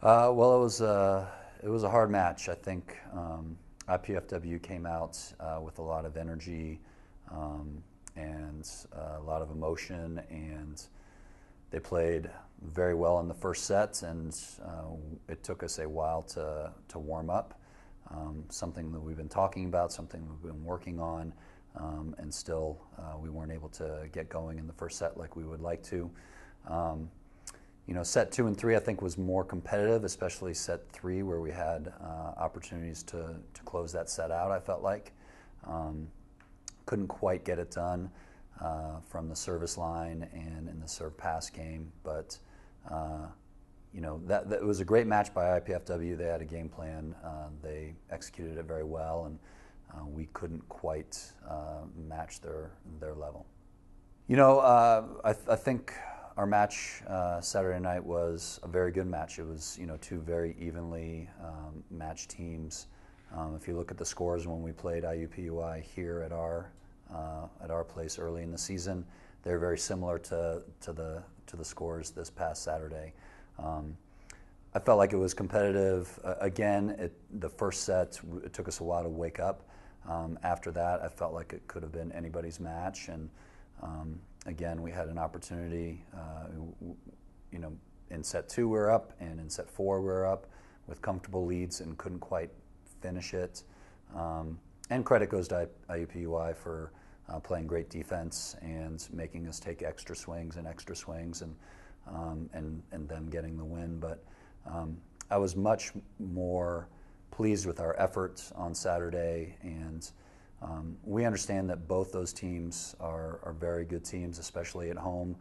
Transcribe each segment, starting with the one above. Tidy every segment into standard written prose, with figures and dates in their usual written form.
Well, it was a hard match. I think IPFW came out with a lot of energy and a lot of emotion, and they played very well in the first set. And it took us a while to warm up. Something that we've been talking about, something we've been working on, and still we weren't able to get going in the first set like we would like to. Set 2 and 3 I think was more competitive, especially set 3 where we had opportunities to close that set out, I felt like. Couldn't quite get it done from the service line and in the serve pass game, but that was a great match by IPFW. They had a game plan. They executed it very well, and we couldn't quite match their level. I think our match Saturday night was a very good match. It was, two very evenly matched teams. If you look at the scores when we played IUPUI here at our place early in the season, they're very similar to the scores this past Saturday. I felt like it was competitive. Again, the first set, it took us a while to wake up. After that, I felt like it could have been anybody's match, and again, we had an opportunity. In set 2 we were up, and in set 4 we were up with comfortable leads and couldn't quite finish it. And credit goes to IUPUI for playing great defense and making us take extra swings, and them getting the win. But I was much more pleased with our efforts on Saturday, and we understand that both those teams are very good teams, especially at home.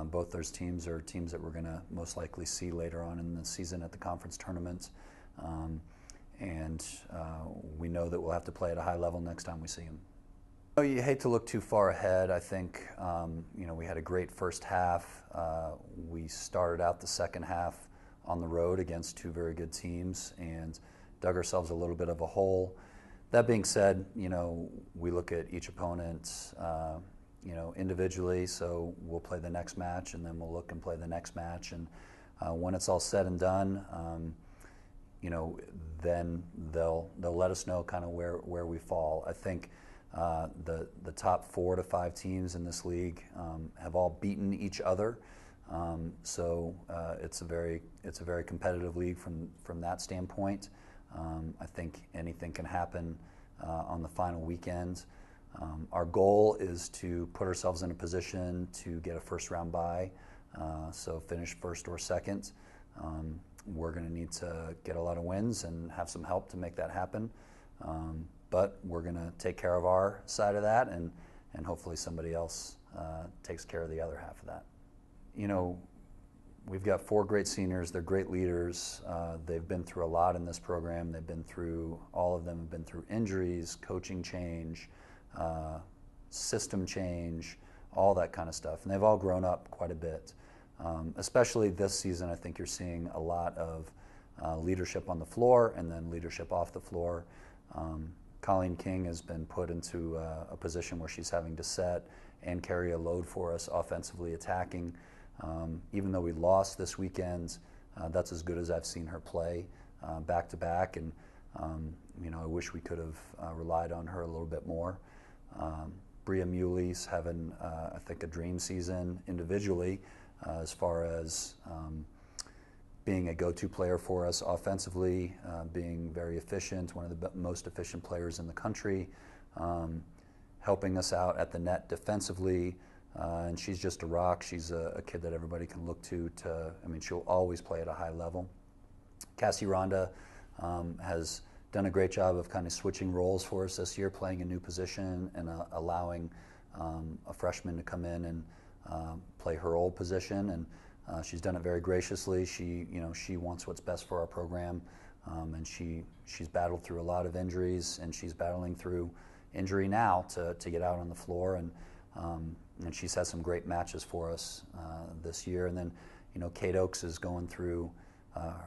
Both those teams are teams that we're going to most likely see later on in the season at the conference tournament. We know that we'll have to play at a high level next time we see them. You hate to look too far ahead. I think we had a great first half. We started out the second half on the road against two very good teams and dug ourselves a little bit of a hole. That being said, we look at each opponent individually, so we'll play the next match and then we'll look and play the next match, and when it's all said and done, then they'll let us know kind of where we fall. I think the top 4 to 5 teams in this league have all beaten each other, so it's a very competitive league from that standpoint. I think anything can happen on the final weekend. Our goal is to put ourselves in a position to get a first round bye, so finish first or second. We're going to need to get a lot of wins and have some help to make that happen. But we're going to take care of our side of that, and hopefully somebody else takes care of the other half of that. We've got 4 great seniors. They're great leaders. They've been through a lot in this program. All of them have been through injuries, coaching change, system change, all that kind of stuff. And they've all grown up quite a bit. Especially this season, I think you're seeing a lot of leadership on the floor and then leadership off the floor. Colleen King has been put into a position where she's having to set and carry a load for us offensively attacking. Even though we lost this weekend, that's as good as I've seen her play back to back, and I wish we could have relied on her a little bit more. Bria Muley's having, I think, a dream season individually as far as being a go-to player for us offensively, being very efficient, one of the most efficient players in the country, helping us out at the net defensively, and she's just a rock. She's a kid that everybody can look to. She'll always play at a high level. Cassie Ronda has done a great job of kind of switching roles for us this year, playing a new position and allowing a freshman to come in and play her old position, and she's done it very graciously. She wants what's best for our program, and she's battled through a lot of injuries, and she's battling through injury now to get out on the floor, and she's had some great matches for us this year. And then Kate Oakes is going through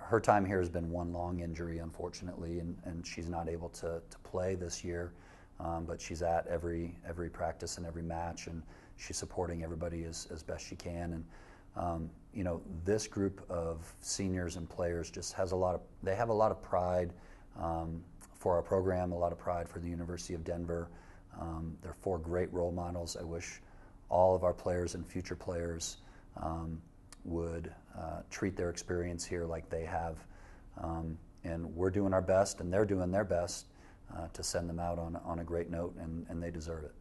her time here has been one long injury, unfortunately, and she's not able to play this year, but she's at every practice and every match, and she's supporting everybody as best she can. And you know, this group of seniors and players just has they have a lot of pride for our program, a lot of pride for the University of Denver. They're 4 great role models. I wish all of our players and future players would treat their experience here like they have. And we're doing our best, and they're doing their best to send them out on a great note, and they deserve it.